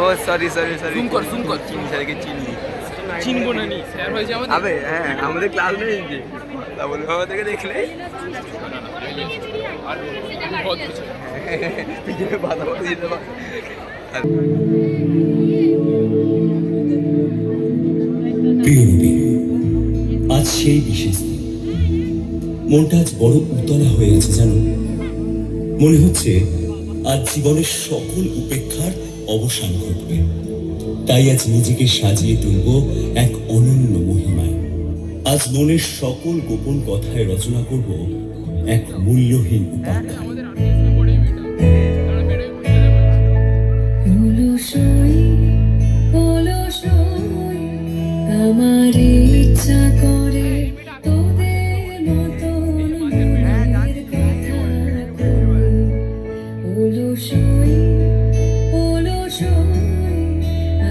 ও sorry sorry sorry, zoom কর চিনি স্যারকে চিনি। চিনবো না নি স্যার হয়েছে আমাদের। আবে হ্যাঁ, আমাদের ক্লাস নেই যে, তা বলে আমাদেরকে দেখলে আর ভদ্র ছেলে। পিছনে বাধা বাধা দিতে পারে। প্রিয় রবি, আজ সেই বিশেষ দিন। মনটা আজ বড় উতলা হয়ে আছে জানো। মনে হচ্ছে আজ জীবনের সকল উপেক্ষার অবসান ঘটবে। তাই আজ নিজেকে সাজিয়ে তুলব এক অনন্য মহিমায়। আজ মনের সকল গোপন কথায় রচনা করব এক মূল্যহীন উপাখ্যান। আমার ইচ্ছা করে তোদের মতন মনের কথা কই। অলসই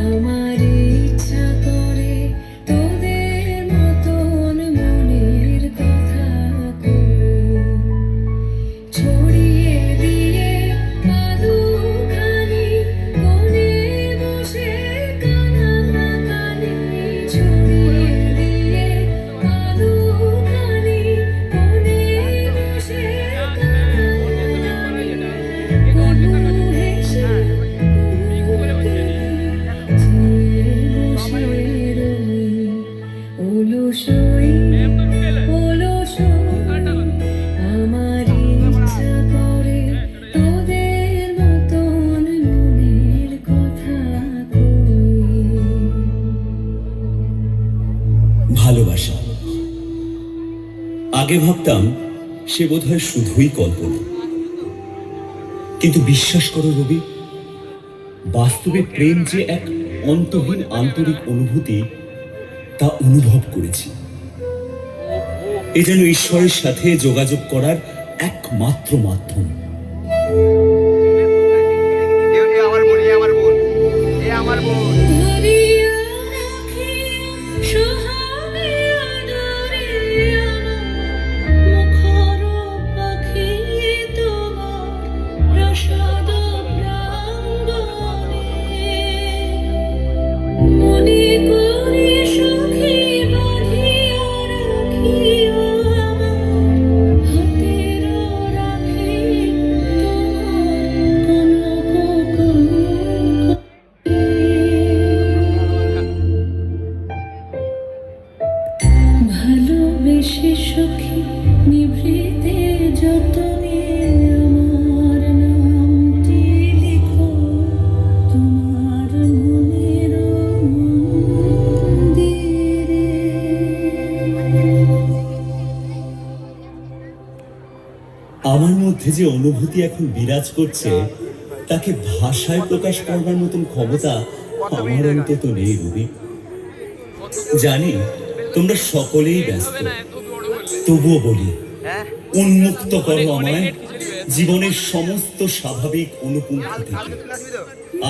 আমার ইচ্ছা করে তোদের মতন মনের কথা কই। ছড়িয়ে দিয়ে পাদুখানি কোণে বসে কানাকানি, ছড়িয়ে দিয়ে পাদুখানি কোণে বসে কানাকানি, কুলু হেসে কুলু কেঁদে বসে রই। অলসই আমার ইচ্ছা করে তোদের মতন মনের কথা কই। ভালোবাসা। আগে ভাবতাম সে বোধহয় শুধুই কল্পনা, কিন্তু বিশ্বাস করো রবি, বাস্তবে প্রেম যে এক অন্তহীন আন্তরিক অনুভূতি তা অনুভব করেছি। এ যেন ঈশ্বরের সাথে যোগাযোগ করার একমাত্র মাধ্যম। আমার বোন, আমার বোন, আমার বোন। ধরিয়া রাখিয়া সোহাগে আদরে আমার মুখর পাখি তোমার প্রসাদ প্রাঙ্গণে। মনে করি সখী বাঁধিয়া রাখিও আমার হাতের রাখি তোমার কনক ভালোবেসে সখী নিভৃতে যতনে আমার নামটি লিখো তোমার মনের মন্দিরে। আমার মধ্যে যে অনুভূতি এখন বিরাজ করছে তাকে ভাষায় প্রকাশ করবার মতন ক্ষমতা আমার অন্তত নেই রবি। জানি তোমরা সকলেই ব্যস্ত, তবুও বলি, উন্মুক্ত করো আমায় জীবনের সমস্ত স্বাভাবিক অনুকূলতা থেকে।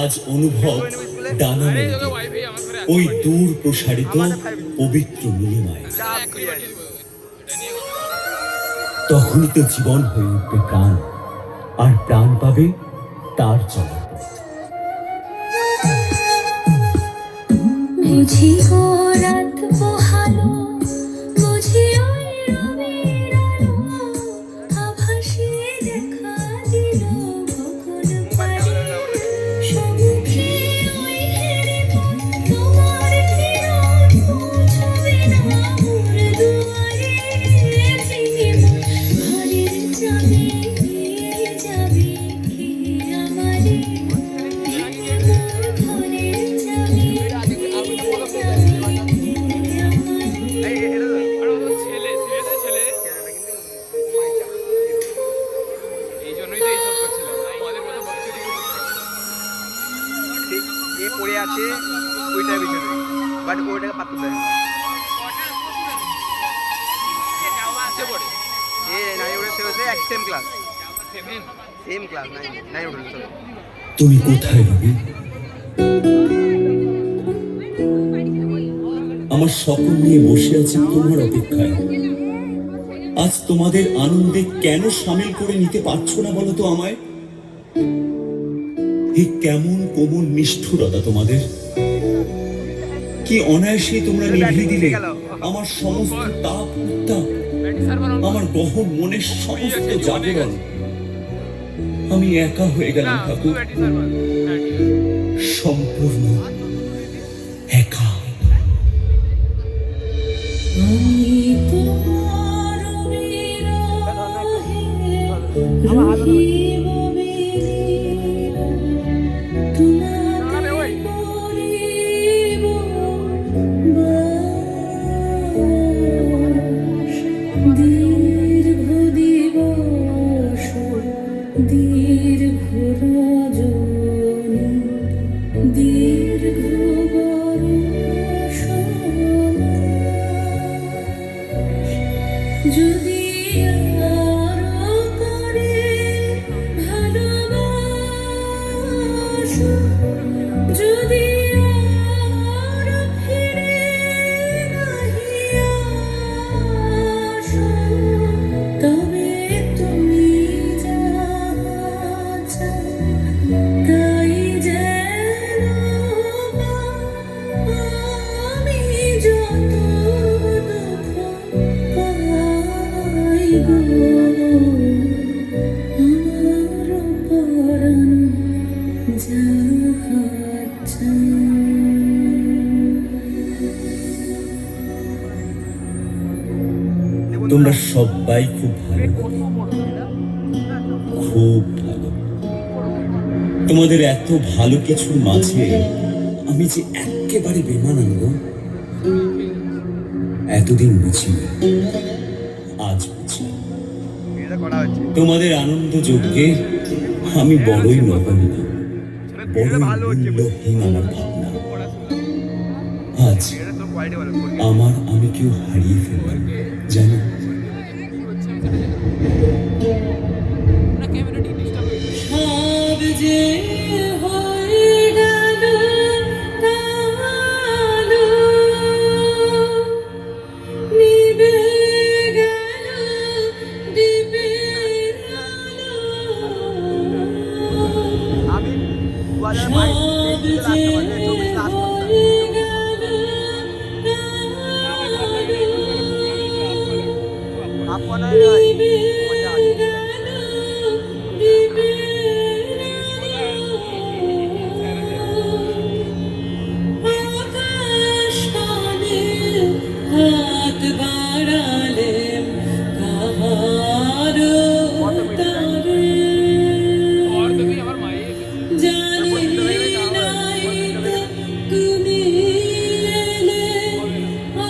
আজ অনুভব ডানা মেলে ওই দূর প্রসারিত পবিত্র নীলিমায়। তখনই তো জীবন হয়ে উঠবে প্রাণ, আর প্রাণ পাবে তার চলার পথ। বুঝি গো রাত পোহালো, বুঝি ওই রবির আলো, আভাসে দেখা দিল কখন পারে। সম্মুখে ওই হেরে মন তোমার কিরণ পৌঁছবে না মোর দুয়ারে। জীবন ঘরের চাবি যাবে কি আমারে, ঘরের চাবি ছেলে ছেলে এই জন্যই তো এইসব করছিলাম, আমাদের মতো বকচুদি ঠিক এ পড়ে আছে ওইটার পিছনে, বাট ওইটাকে পাত্র দেয় না। আছে পড়ে এ নাইন উঠে সে হচ্ছে এক same class, seven. Same class nine উঠে সব। তুমি কোথায় রবি? আমার সকল নিয়ে বসে আছি তোমার অপেক্ষায়। আজ তোমাদের আনন্দে কেন সামিল করে নিতে পারছো না বলো তো আমায়? এ কেমন কোমল নিষ্ঠুরতা তোমাদের! কি অনায়াসে তোমরা নিভিয়ে দিলে আমার সমস্ত তাপ উত্তাপ, ব্যাটি সার্ভার অন আমার গহন মনের সমস্ত জাগরণ। আমি একা হয়ে না গেলাম শুধু ঠাকুর, ব্যাটি সার্ভার। হ্যাঁ ঠিক আছে। সম্পূর্ণ একা। আমি তোমার বিরহে রহিব বিলীন, তোমাতে করিব বাস। দীর্ঘ দিবস দীর্ঘ রজনী, দীর্ঘ বরষ যদি আরো করে ভালোবাসো, যদি আর ফিরে নাহি আসো, তবে তুমি যা চাও তাই যেন পাও। আমি যত দুঃখ পাই গো, আমার পরাণ যাহাতে। তোমরা সবাই খুব ভালো, খুব ভালো। তোমাদের এত ভালো কিছুর মাঝে আমি যে একেবারে বেমানান, এতদিন বুঝিনি, আজ বুঝলাম। এটা করা হচ্ছে তোমাদের আনন্দ যজ্ঞে আমি বড়ই নগণ্য, বড়ই ভালো হচ্ছে মূল্যহীন আমার ভাবনা। আজ এটা তো কোয়ালিটি ভালো আমার আমি কেউ হারিয়ে ফেললাম, জানো? না ক্যামেরাটি ডিস্টার্ব হয়ে গেছে। সব যে হয়ে গেল কালো, নিভে গেল দ্বীপের আলো। আমি 2022 সব যে হয়ে গেল কালো, আপনার নিভে গেল দ্বীপের আলো। আকাশ পানে হাত বাড়ালেম কাহারো তারে, और तो भी আমার মাই জানি নাই তো তুমি এলে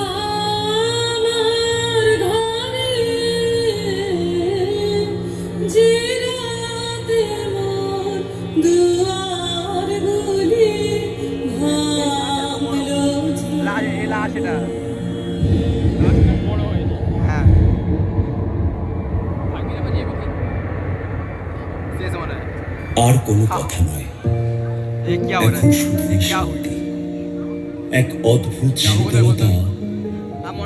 আমার ঘরে, যে রাতে মোর দুয়ারগুলি ভাঙলো যে। লাশ এটা বড় হয় হ্যাঁ আগে না বাজিয়ে বলি শেষ মনে হয় আর কোনো কথা নয়, ये क्या हो रहा এখন है শুধু ये क्या हुई শান্তি। এক অদ্ভুত শীতলতা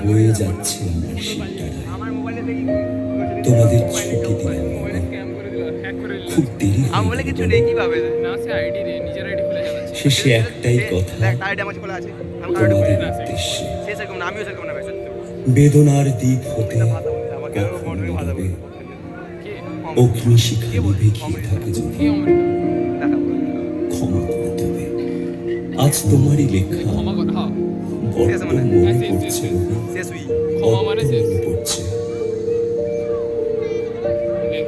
বয়ে যাচ্ছে আমার শিরদাঁড়ায়। আমার মোবাইলে দেখি তোমাদের ছুটি দিলাম মোবাইলে বাবা। স্ক্যাম করে দিল, হ্যাক করে দিল। খুব দেরি আমার হয়ে বলে গেল। কিছু নেই কিভাবে না সে আইডি রে নিজের আইডি খুলে যাচ্ছে। শেষে একটাই কথা দেখ তার আমার খোলা আছে আমি কারোটা তোমাদের বলি উদ্দেশ্যে, সে সেরকম না আমিও সেরকম না ভাই সত্যি বেদনার দ্বীপ হতে ভাষা বলতে আমার কেন কখন মনে ভাষা বেরোবে বলতে কে অগ্নিশিখা নিভে গিয়ে থাকে যদি, কে অমৃতা দেখা ক্ষমা করে দেবে। আজ তোমারই লেখা ক্ষমা কর হ্যাঁ বড্ড শেষ মানে? মনে শেষ, পড়ছে শেষ। রবি, শেষ হুই ক্ষমা মানে বড্ড শেষ। মনে পড়ছে।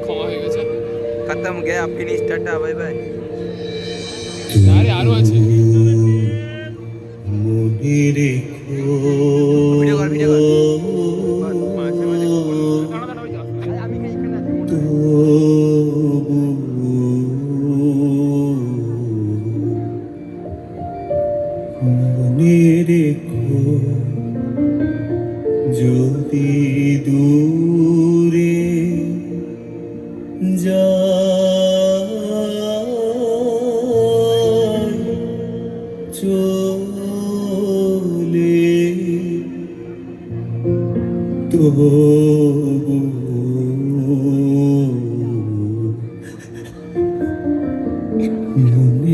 ক্ষমা হয়ে গেছে। खत्म गया फिनिश टाटा बाय बाय আরে আরো আছে মনে রেখো ভিডিও কর ভিডিও কর মাঝে মাঝে দাঁড়া দাঁড়া ওই যা আমি এইখানে আছি তবু মনে রেখো যদি দূরে যায় চলে তবু মনে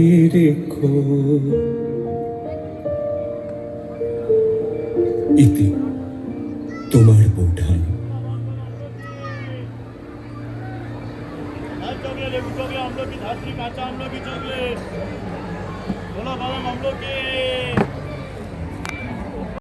ইতি তোমার বৌঠান। চকলেট লেবু চকলেট আমলকি ধাত্রী কাঁচা আমলকি চকলেট ভোলা বাদাম আমলকি